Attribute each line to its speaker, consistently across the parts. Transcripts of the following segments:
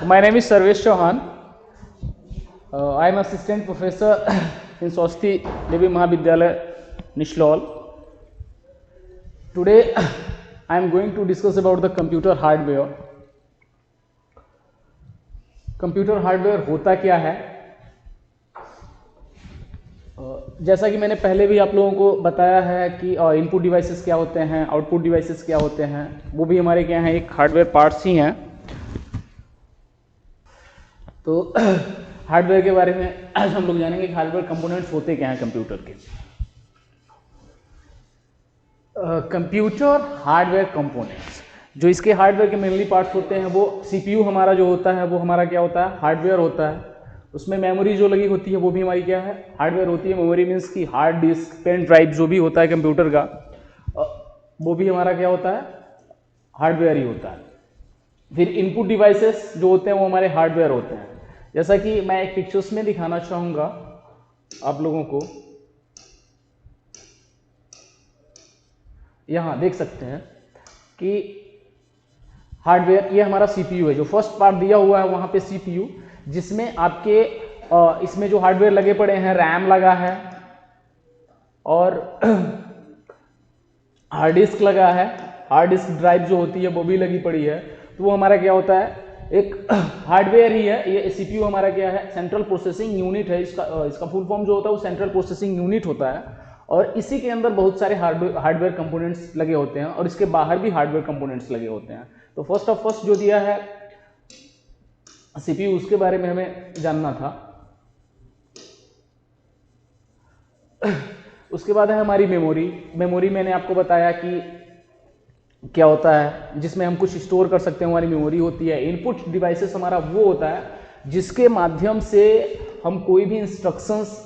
Speaker 1: My name is Sarvesh Chauhan. I am assistant professor in Swasti Devi Mahavidyalaya, Nishlol. Today I am going to discuss about the computer hardware. Computer hardware होता क्या है? जैसा कि मैंने पहले भी आप लोगों को बताया है कि इनपुट डिवाइसेस क्या होते हैं, आउटपुट डिवाइसेस क्या होते हैं, वो भी हमारे क्या हैं, एक हार्डवेयर पार्ट्स ही हैं. तो हार्डवेयर के बारे में आज हम लोग जानेंगे कि हार्डवेयर कंपोनेंट्स होते क्या हैं कंप्यूटर के. कंप्यूटर हार्डवेयर कंपोनेंट्स, जो इसके हार्डवेयर के मेनली पार्ट्स होते हैं, वो सीपीयू हमारा जो होता है वो हमारा क्या होता है, हार्डवेयर होता है. उसमें मेमोरी जो लगी होती है वो भी हमारी क्या है, हार्डवेयर होती है. मेमोरी मीन्स की हार्ड डिस्क, पेन ड्राइव जो भी होता है कंप्यूटर का, वो भी हमारा क्या होता है, हार्डवेयर ही होता है. फिर इनपुट डिवाइसेस जो होते हैं वो हमारे हार्डवेयर होते हैं. जैसा कि मैं एक पिक्चर्स में दिखाना चाहूँगा आप लोगों को. यहाँ देख सकते हैं कि हार्डवेयर, ये हमारा सीपीयू है. जो फर्स्ट पार्ट दिया हुआ है वहाँ पे सीपीयू, जिसमें आपके इसमें जो हार्डवेयर लगे पड़े हैं, रैम लगा है और हार्ड डिस्क लगा है. हार्ड डिस्क ड्राइव जो होती है वो भी लगी पड़ी है. तो वो हमारा क्या होता है, एक हार्डवेयर ही है. ये सीपीयू हमारा क्या है, सेंट्रल प्रोसेसिंग यूनिट है. इसका फुल फॉर्म जो होता है वो सेंट्रल प्रोसेसिंग यूनिट होता है. और इसी के अंदर बहुत सारे हार्डवेयर कंपोनेंट्स लगे होते हैं और इसके बाहर भी हार्डवेयर कंपोनेंट्स लगे होते हैं. तो फर्स्ट जो दिया है सीपीयू, उसके बारे में हमें जानना था. उसके बाद है हमारी मेमोरी. मेमोरी मैंने आपको बताया कि क्या होता है, जिसमें हम कुछ स्टोर कर सकते हैं, हमारी मेमोरी होती है. इनपुट डिवाइसेस हमारा वो होता है जिसके माध्यम से हम कोई भी इंस्ट्रक्शंस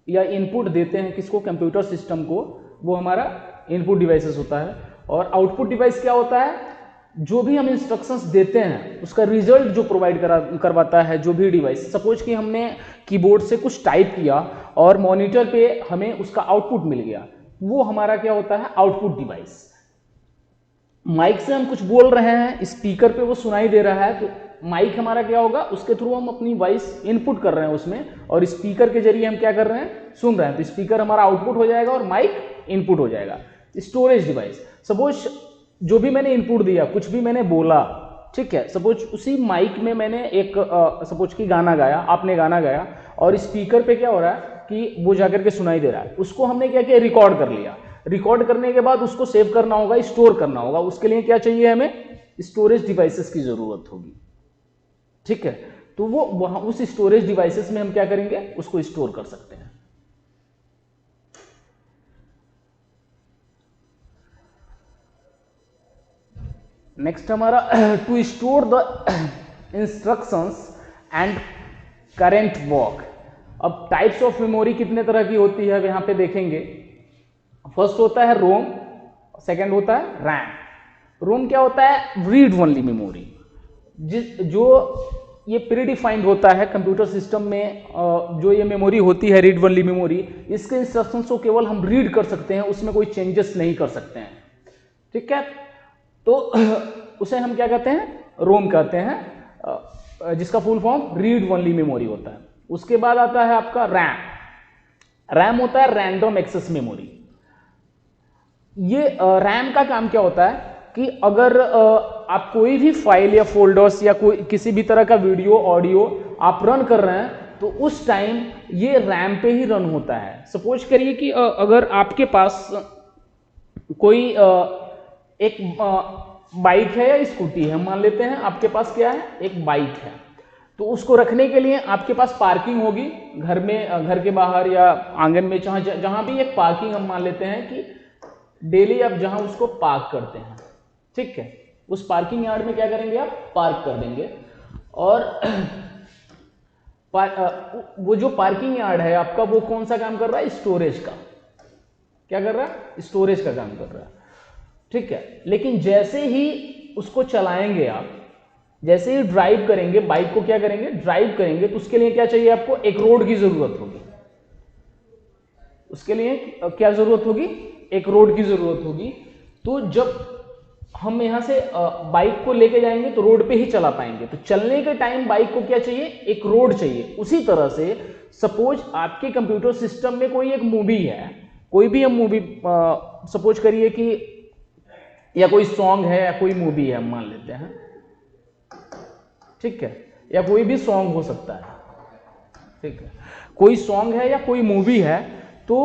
Speaker 1: या इनपुट देते हैं किसको, कंप्यूटर सिस्टम को, वो हमारा इनपुट डिवाइसेस होता है. और आउटपुट डिवाइस क्या होता है, जो भी हम इंस्ट्रक्शंस देते हैं उसका रिजल्ट जो प्रोवाइड करवाता है जो भी डिवाइस. सपोज कि हमने कीबोर्ड से कुछ टाइप किया और मॉनिटर पे हमें उसका आउटपुट मिल गया, वो हमारा क्या होता है, आउटपुट डिवाइस. माइक से हम कुछ बोल रहे हैं, स्पीकर पे वो सुनाई दे रहा है, तो माइक हमारा क्या होगा, उसके थ्रू हम अपनी वॉइस इनपुट कर रहे हैं उसमें, और स्पीकर के जरिए हम क्या कर रहे हैं, सुन रहे हैं. तो स्पीकर हमारा आउटपुट हो जाएगा और माइक इनपुट हो जाएगा. स्टोरेज डिवाइस, सपोज जो भी मैंने इनपुट दिया, कुछ भी मैंने बोला, ठीक है, सपोज उसी माइक में मैंने एक सपोज कि गाना गाया, आपने गाना गाया, और स्पीकर पे क्या हो रहा है कि वो जाकर के सुनाई दे रहा है. उसको हमने क्या किया, रिकॉर्ड कर लिया. रिकॉर्ड करने के बाद उसको सेव करना होगा, स्टोर करना होगा. उसके लिए क्या चाहिए, हमें स्टोरेज डिवाइसेस की जरूरत होगी. ठीक है, तो वो वहां उस स्टोरेज डिवाइसेस में हम क्या करेंगे, उसको स्टोर कर सकते हैं. नेक्स्ट हमारा to store the instructions and current work. अब टाइप्स ऑफ मेमोरी कितने तरह की होती है, अब यहां पे देखेंगे. फर्स्ट होता है रोम, सेकंड होता है रैम. रोम क्या होता है, रीड ओनली मेमोरी, जो ये प्रीडिफाइंड होता है कंप्यूटर सिस्टम में. जो ये मेमोरी होती है, रीड ओनली मेमोरी, इसके इंस्ट्रक्शंस को केवल हम रीड कर सकते हैं, उसमें कोई चेंजेस नहीं कर सकते हैं. ठीक है, तो उसे हम क्या कहते हैं, रोम कहते हैं, जिसका full form read only memory होता है. उसके बाद आता है आपका रैम. रैम होता है रैंडम एक्सेस मेमोरी. ये रैम का काम क्या होता है कि अगर आप कोई भी फाइल या फोल्डर्स या कोई किसी भी तरह का वीडियो ऑडियो आप रन कर रहे हैं, तो उस टाइम ये रैम पे ही रन होता है. सपोज करिए कि अगर आपके पास कोई एक बाइक है या स्कूटी है, मान लेते हैं आपके पास क्या है, एक बाइक है. तो उसको रखने के लिए आपके पास पार्किंग होगी घर में, घर के बाहर या आंगन में, जहां भी एक पार्किंग हम मान लेते हैं कि डेली आप जहां उसको पार्क करते हैं. ठीक है, उस पार्किंग यार्ड में क्या करेंगे, आप पार्क कर देंगे. और वो जो पार्किंग यार्ड है आपका, वो कौन सा काम कर रहा है, स्टोरेज का. क्या कर रहा है, स्टोरेज का काम कर रहा है. ठीक है, लेकिन जैसे ही उसको चलाएंगे आप, जैसे ही ड्राइव करेंगे, बाइक को क्या करेंगे, ड्राइव करेंगे, तो उसके लिए क्या चाहिए आपको, एक रोड की जरूरत होगी. उसके लिए क्या जरूरत होगी, एक रोड की जरूरत होगी. तो जब हम यहाँ से बाइक को लेके जाएंगे तो रोड पे ही चला पाएंगे, तो चलने के टाइम बाइक को क्या चाहिए, एक रोड चाहिए। उसी तरह से सपोज आपके कंप्यूटर सिस्टम में कोई एक मूवी है, कोई भी हम मूवी सपोज करिए कि या कोई सॉन्ग है या कोई मूवी है हम मान लेते हैं, ठीक है, या कोई भी सॉन्ग हो सकता है, ठीक है, कोई सॉन्ग है या कोई मूवी है, तो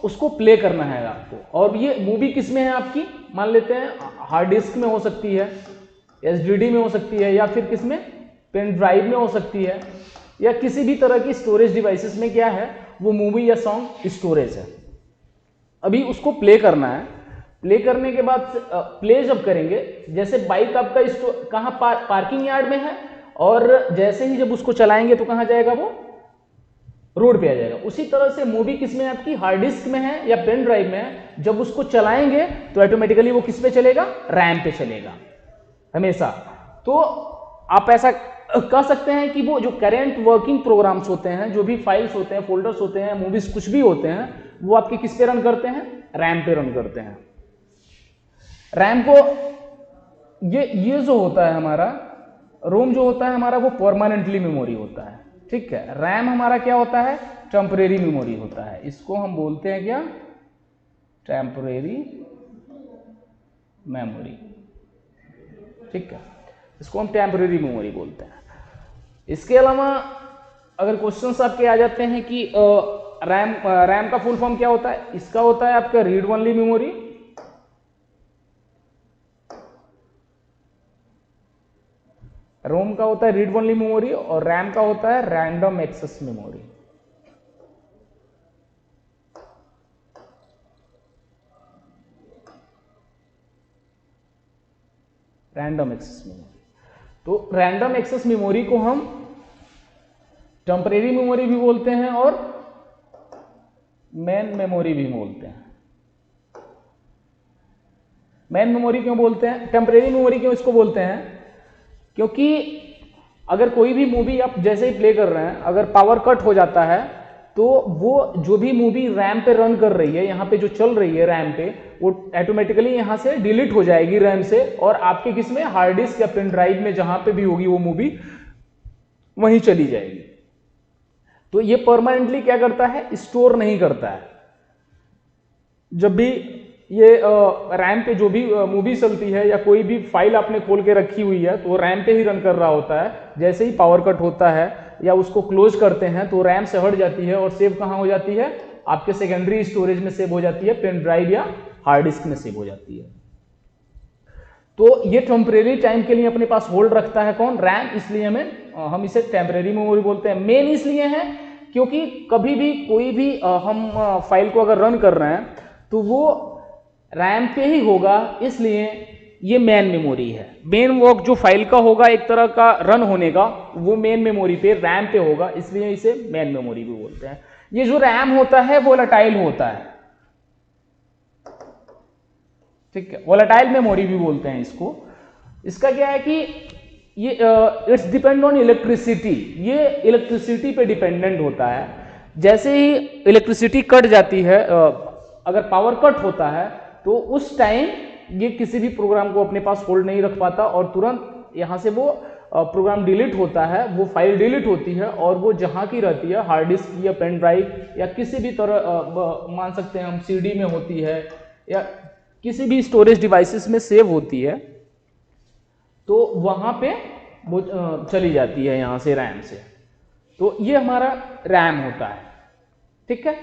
Speaker 1: उसको प्ले करना है आपको। और ये मूवी किस में है आपकी, मान लेते हैं हार्ड डिस्क में हो सकती है, एसडीडी में हो सकती है, या फिर किस में, पेन ड्राइव में हो सकती है, या किसी भी तरह की स्टोरेज डिवाइसेस में क्या है, वो मूवी या सॉन्ग स्टोरेज है। अभी उसको प्ले करना है। प्ले करने के बाद प्ले जब करेंगे, जैसे बाइक आपका कहाँ पार्किंग यार्ड में है, और जैसे ही जब उसको चलाएंगे तो कहाँ जाएगा, वो रोड पे आ जाएगा। उसी तरह से मूवी किस में आपकी, हार्ड डिस्क में है या पेन ड्राइव में है, जब उसको चलाएंगे तो ऑटोमेटिकली वो किस पे चलेगा, रैम पे चलेगा हमेशा। तो आप ऐसा कह सकते हैं कि वो जो करेंट वर्किंग प्रोग्राम्स होते हैं, जो भी फाइल्स होते हैं, फोल्डर्स होते हैं, मूवीज कुछ भी होते हैं, वो आपके किस पे रन करते हैं, रैम पे रन करते हैं। रैम को ये जो होता है हमारा रोम जो होता है हमारा, वो परमानेंटली मेमोरी होता है, ठीक है। रैम हमारा क्या होता है, टेम्परेरी मेमोरी होता है। इसको हम बोलते हैं क्या, टेम्परेरी मेमोरी, ठीक है, इसको हम टेम्परेरी मेमोरी बोलते हैं। इसके अलावा अगर क्वेश्चंस आपके आ जाते हैं कि रैम का फुल फॉर्म क्या होता है, इसका होता है आपका रीड ओनली मेमोरी, रोम का होता है रीड ओनली मेमोरी, और रैम का होता है random access memory. Random access memory, तो रैंडम एक्सेस मेमोरी को हम टेम्परेरी मेमोरी भी बोलते हैं और मेन मेमोरी भी बोलते हैं। मेन मेमोरी क्यों बोलते हैं, टेम्परेरी मेमोरी क्यों इसको बोलते हैं, क्योंकि अगर कोई भी मूवी आप जैसे ही प्ले कर रहे हैं, अगर पावर कट हो जाता है तो वो जो भी मूवी रैम पे रन कर रही है, यहाँ पे जो चल रही है रैम पे, वो ऑटोमेटिकली यहाँ से डिलीट हो जाएगी रैम से, और आपके किस में, हार्ड डिस्क या पेन ड्राइव में जहां पे भी होगी वो मूवी, वहीं चली जाएगी। तो ये परमानेंटली क्या करता है, स्टोर नहीं करता है। जब भी ये रैम पे जो भी मूवी चलती है या कोई भी फाइल आपने खोल के रखी हुई है, तो वो रैम पे ही रन कर रहा होता है। जैसे ही पावर कट होता है या उसको क्लोज करते हैं तो रैम से हट जाती है और सेव कहाँ हो जाती है, आपके सेकेंडरी स्टोरेज में सेव हो जाती है, पेन ड्राइव या हार्ड डिस्क में सेव हो जाती है। तो ये टेम्परेरी टाइम के लिए अपने पास होल्ड रखता है कौन, रैम, इसलिए हम इसे टेम्परेरी मेमोरी बोलते हैं। मेन इसलिए है क्योंकि कभी भी कोई भी हम फाइल को अगर रन कर रहे हैं तो वो रैम पे ही होगा, इसलिए ये मेन मेमोरी है। मेन वर्क जो फाइल का होगा एक तरह का रन होने का, वो मेन मेमोरी पे रैम पे होगा, इसलिए इसे मेन मेमोरी भी बोलते हैं। ये जो रैम होता है वोलेटाइल होता है, ठीक है, वोलेटाइल मेमोरी भी बोलते हैं इसको। इसका क्या है कि ये इट्स डिपेंड ऑन इलेक्ट्रिसिटी, ये इलेक्ट्रिसिटी पे डिपेंडेंट होता है। जैसे ही इलेक्ट्रिसिटी कट जाती है, अगर पावर कट होता है तो उस टाइम ये किसी भी प्रोग्राम को अपने पास होल्ड नहीं रख पाता और तुरंत यहाँ से वो प्रोग्राम डिलीट होता है, वो फाइल डिलीट होती है और वो जहाँ की रहती है, हार्ड डिस्क या पेन ड्राइव या किसी भी तरह मान सकते हैं हम सीडी में होती है या किसी भी स्टोरेज डिवाइसेस में सेव होती है, तो वहाँ पे वो चली जाती है यहाँ से रैम से। तो ये हमारा रैम होता है, ठीक है।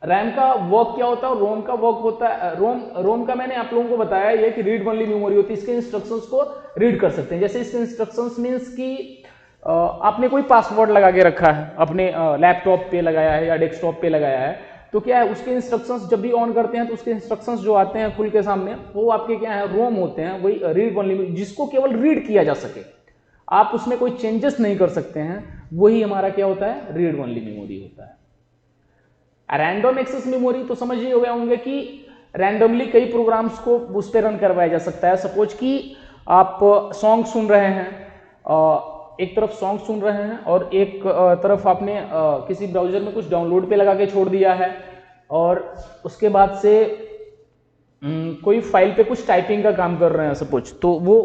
Speaker 1: रैम का वर्क क्या होता है और रोम का वर्क होता है, रोम का मैंने आप लोगों को बताया ये कि रीड ओनली मेमोरी होती है, इसके इंस्ट्रक्शंस को रीड कर सकते हैं। जैसे इसके इंस्ट्रक्शंस मींस कि आपने कोई पासवर्ड लगा के रखा है, अपने लैपटॉप पे लगाया है या डेस्कटॉप पे लगाया है, तो क्या है उसके इंस्ट्रक्शंस जब भी ऑन करते हैं तो उसके इंस्ट्रक्शंस जो आते हैं खुल के सामने, वो आपके क्या है, रोम होते हैं, वही रीड ओनली, जिसको केवल रीड किया जा सके, आप उसमें कोई चेंजेस नहीं कर सकते हैं, वही हमारा क्या होता है, रीड ओनली मेमोरी होता है। रैंडम एक्सेस मेमोरी तो समझ ही हो गए होंगे कि रैंडमली कई प्रोग्राम्स को उस पर रन करवाया जा सकता है। सपोज कि आप सॉन्ग सुन रहे हैं, एक तरफ सॉन्ग सुन रहे हैं और एक तरफ आपने किसी ब्राउजर में कुछ डाउनलोड पे लगा के छोड़ दिया है, और उसके बाद से कोई फाइल पे कुछ टाइपिंग का काम कर रहे हैं सपोज, तो वो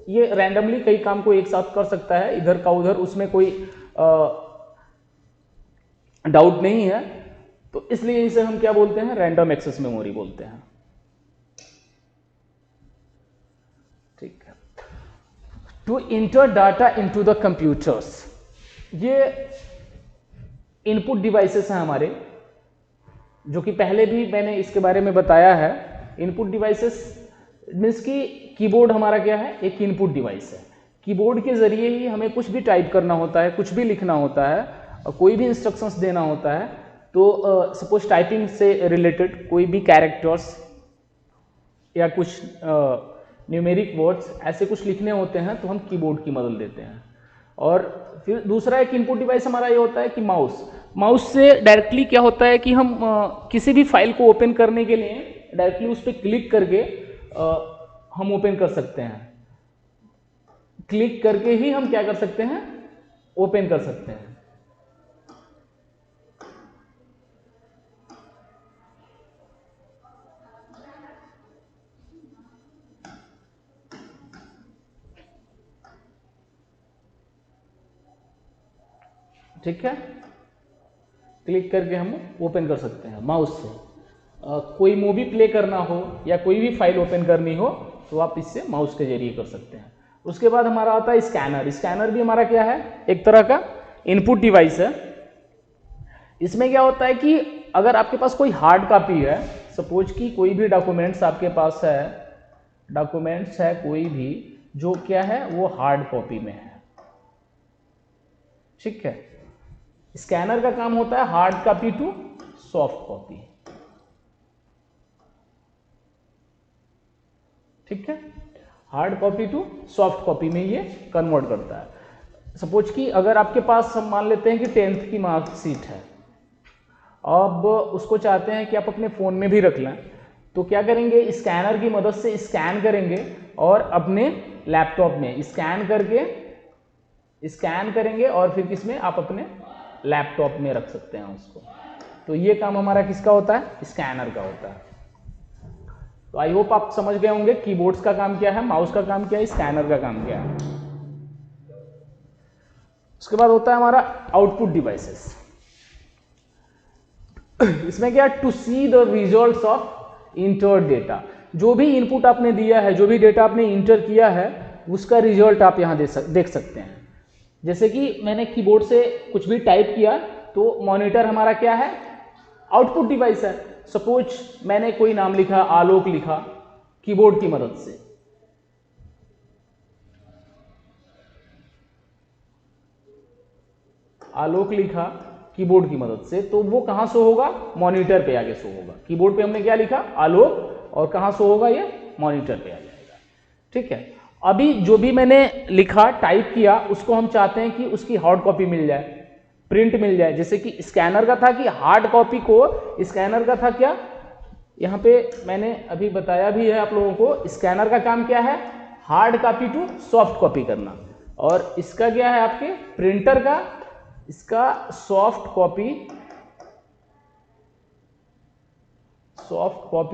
Speaker 1: ये रैंडमली कई काम को एक साथ कर सकता है, इधर का उधर, उसमें कोई डाउट नहीं है। तो इसलिए इसे हम क्या बोलते हैं, रैंडम एक्सेस मेमोरी बोलते हैं। ठीक है। To enter data into the computers, ये इनपुट डिवाइसेस हैं हमारे, जो कि पहले भी मैंने इसके बारे में बताया है। इनपुट डिवाइसेस मीन्स कि कीबोर्ड हमारा क्या है, एक इनपुट डिवाइस है। कीबोर्ड के जरिए ही हमें कुछ भी टाइप करना होता है, कुछ भी लिखना होता है, और कोई भी इंस्ट्रक्शंस देना होता है। तो सपोज टाइपिंग से रिलेटेड कोई भी कैरेक्टर्स या कुछ न्यूमेरिक वर्ड्स ऐसे कुछ लिखने होते हैं तो हम कीबोर्ड की मदद लेते हैं। और फिर दूसरा एक इनपुट डिवाइस हमारा ये होता है कि माउस से डायरेक्टली क्या होता है कि हम किसी भी फाइल को ओपन करने के लिए डायरेक्टली उस पर क्लिक करके हम ओपन कर सकते हैं। क्लिक करके ही हम क्या कर सकते हैं, ओपन कर सकते हैं। ठीक है, क्लिक करके हम ओपन कर सकते हैं माउस से। कोई मूवी प्ले करना हो या कोई भी फाइल ओपन करनी हो तो आप इससे माउस के जरिए कर सकते हैं। उसके बाद हमारा आता है स्कैनर। स्कैनर भी हमारा क्या है, एक तरह का इनपुट डिवाइस है। इसमें क्या होता है कि अगर आपके पास कोई हार्ड कॉपी है, सपोज कि कोई भी डॉक्यूमेंट्स आपके पास है, डॉक्यूमेंट्स है कोई भी, जो क्या है वो हार्ड कॉपी में है। ठीक है, स्कैनर का काम होता है hard copy to soft copy. ठीक है, hard copy to soft copy में ये कन्वर्ट करता है। सपोज कि अगर आपके पास हम मान लेते हैं कि 10th की मार्कशीट है, अब उसको चाहते हैं कि आप अपने फ़ोन में भी रख लें, तो क्या करेंगे, स्कैनर की मदद से स्कैन करेंगे और अपने लैपटॉप में स्कैन करेंगे और फिर किसमें, आप अपने लैपटॉप में रख सकते हैं उसको। तो ये काम हमारा किसका होता है, स्कैनर का होता है। तो आई होप आप समझ गए होंगे कीबोर्ड्स का काम क्या है, माउस का काम क्या है, स्कैनर का काम क्या है। उसके बाद होता है हमारा आउटपुट डिवाइसेस। इसमें क्या, to see the results of enter data. जो भी इनपुट आपने दिया है, जो भी डेटा आपने इंटर किया है, उसका रिजल्ट आप यहां देख सकते हैं। जैसे कि मैंने कीबोर्ड से कुछ भी टाइप किया तो मॉनिटर हमारा क्या है, आउटपुट डिवाइस है। सपोज मैंने कोई नाम लिखा, आलोक लिखा कीबोर्ड की मदद से, आलोक लिखा कीबोर्ड की मदद से, तो वो कहां शो होगा, मॉनिटर पे आगे शो होगा। कीबोर्ड पे हमने क्या लिखा, आलोक, और कहां शो होगा, ये मॉनिटर पे आ जाएगा। ठीक है, अभी जो भी मैंने लिखा, टाइप किया, उसको हम चाहते हैं कि उसकी हार्ड कॉपी मिल जाए, प्रिंट मिल जाए। जैसे कि स्कैनर का था कि हार्ड कॉपी को, स्कैनर का था क्या, यहाँ पे मैंने अभी बताया भी है आप लोगों को, स्कैनर का काम क्या है, hard copy to soft copy करना। और इसका क्या है, आपके प्रिंटर का, इसका soft copy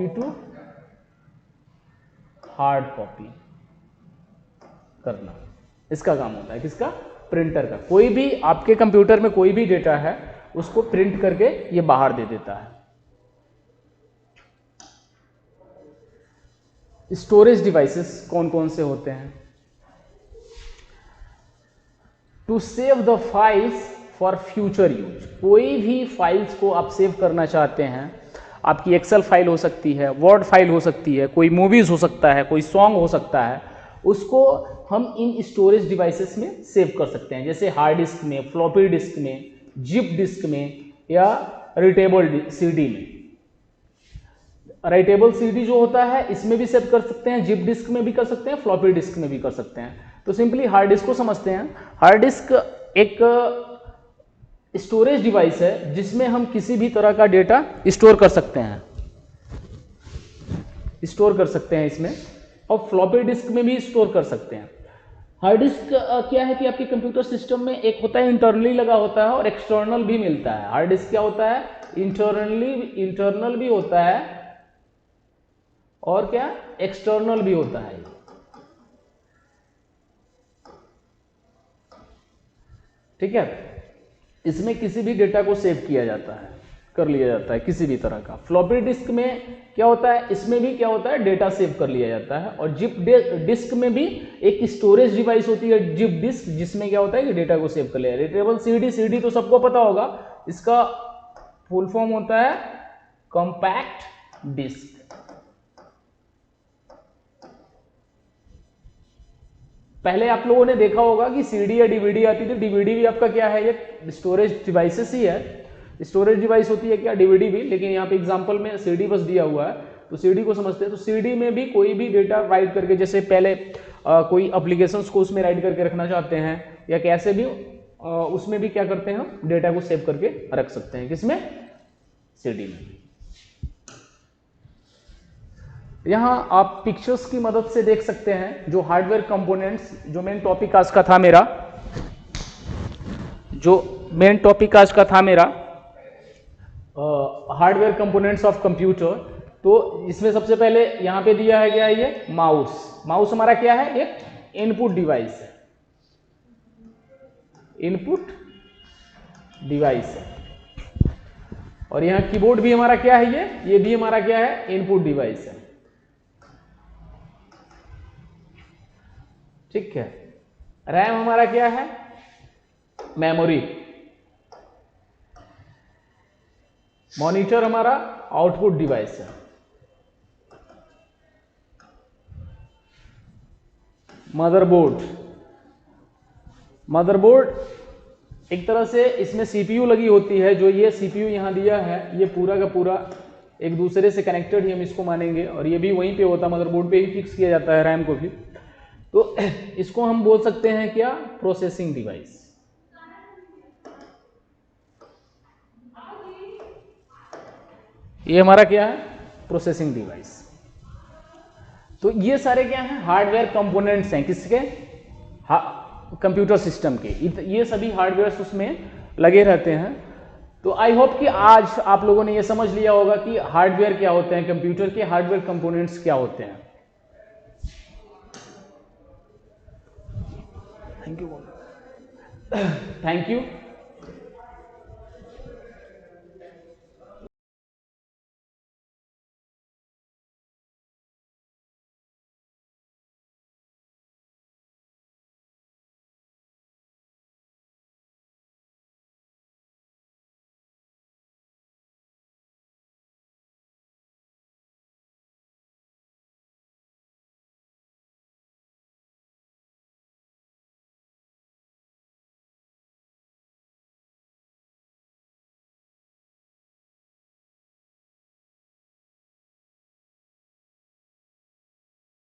Speaker 1: to hard copy करना, इसका काम होता है किसका, प्रिंटर का। कोई भी आपके कंप्यूटर में कोई भी डेटा है, उसको प्रिंट करके ये बाहर दे देता है। स्टोरेज डिवाइसेस कौन कौन से होते हैं, to save the files for future use. कोई भी फाइल्स को आप सेव करना चाहते हैं, आपकी एक्सेल फाइल हो सकती है, वर्ड फाइल हो सकती है, कोई मूवीज हो सकता है, कोई सॉन्ग हो सकता है, उसको हम इन स्टोरेज डिवाइसेस में सेव कर सकते हैं। जैसे हार्ड डिस्क में, फ्लॉपी डिस्क में, जिप डिस्क में, या राइटेबल सीडी में। राइटेबल सीडी जो होता है इसमें भी सेव कर सकते हैं, जिप डिस्क में भी कर सकते हैं, फ्लॉपी डिस्क में भी कर सकते हैं। तो सिंपली हार्ड डिस्क को समझते हैं। हार्ड डिस्क एक स्टोरेज डिवाइस है जिसमें हम किसी भी तरह का डेटा स्टोर कर सकते हैं, इसमें, और फ्लॉपी डिस्क में भी स्टोर कर सकते हैं। हार्ड डिस्क क्या है कि आपके कंप्यूटर सिस्टम में एक होता है इंटरनली लगा होता है और एक्सटर्नल भी मिलता है। हार्ड डिस्क क्या होता है, इंटरनल भी होता है और क्या एक्सटर्नल भी होता है। ठीक है, इसमें किसी भी डेटा को सेव किया जाता है, कर लिया जाता है किसी भी तरह का। फ्लॉपी डिस्क में क्या होता है, इसमें भी क्या होता है, डेटा सेव कर लिया जाता है। और जिप डिस्क में भी एक स्टोरेज डिवाइस होती है जिप डिस्क, जिसमें क्या होता है कि डेटा को सेव कर लिया जाता है। रीडेबल सीडी, सीडी तो सबको पता होगा, इसका फुल फॉर्म होता है कॉम्पैक्ट डिस्क। पहले आप लोगों ने देखा होगा कि सीडी या डीवीडी आती थी, डीवीडी भी आपका क्या है, ये स्टोरेज डिवाइसेस ही है, स्टोरेज डिवाइस होती है क्या डीवीडी भी, लेकिन यहाँ पे एग्जांपल में सीडी बस दिया हुआ है तो सीडी को समझते हैं। तो सीडी में भी कोई भी डेटा राइट करके, जैसे पहले कोई एप्लीकेशंस को उसमें राइट करके रखना चाहते हैं या कैसे भी, उसमें भी क्या करते हैं हम डेटा को सेव करके रख सकते हैं, किसमें, सीडी में। यहाँ आप पिक्चर्स की मदद से देख सकते हैं जो हार्डवेयर कंपोनेंट्स, जो मेन टॉपिक आज का था मेरा, हार्डवेयर कंपोनेंट्स ऑफ कंप्यूटर। तो इसमें सबसे पहले यहाँ पे दिया है क्या, ये माउस। माउस हमारा क्या है, एक इनपुट डिवाइस है, इनपुट डिवाइस है। और यहाँ कीबोर्ड भी हमारा क्या है, ये भी हमारा क्या है, इनपुट डिवाइस है। ठीक है, रैम हमारा क्या है, मेमोरी। मॉनिटर हमारा आउटपुट डिवाइस है। मदरबोर्ड, मदरबोर्ड एक तरह से इसमें सीपीयू लगी होती है, जो ये सीपीयू यहां दिया है ये पूरा का पूरा एक दूसरे से कनेक्टेड ही हम इसको मानेंगे, और ये भी वहीं पे होता है, मदरबोर्ड पे ही फिक्स किया जाता है रैम को भी। तो इसको हम बोल सकते हैं क्या, प्रोसेसिंग डिवाइस। ये हमारा क्या है, प्रोसेसिंग डिवाइस। तो ये सारे क्या हैं, हार्डवेयर कंपोनेंट्स हैं, किसके, कंप्यूटर सिस्टम के। ये सभी हार्डवेयर उसमें लगे रहते हैं। तो आई होप कि आज आप लोगों ने ये समझ लिया होगा कि हार्डवेयर क्या होते हैं, कंप्यूटर के हार्डवेयर कंपोनेंट्स क्या होते हैं। Thank you.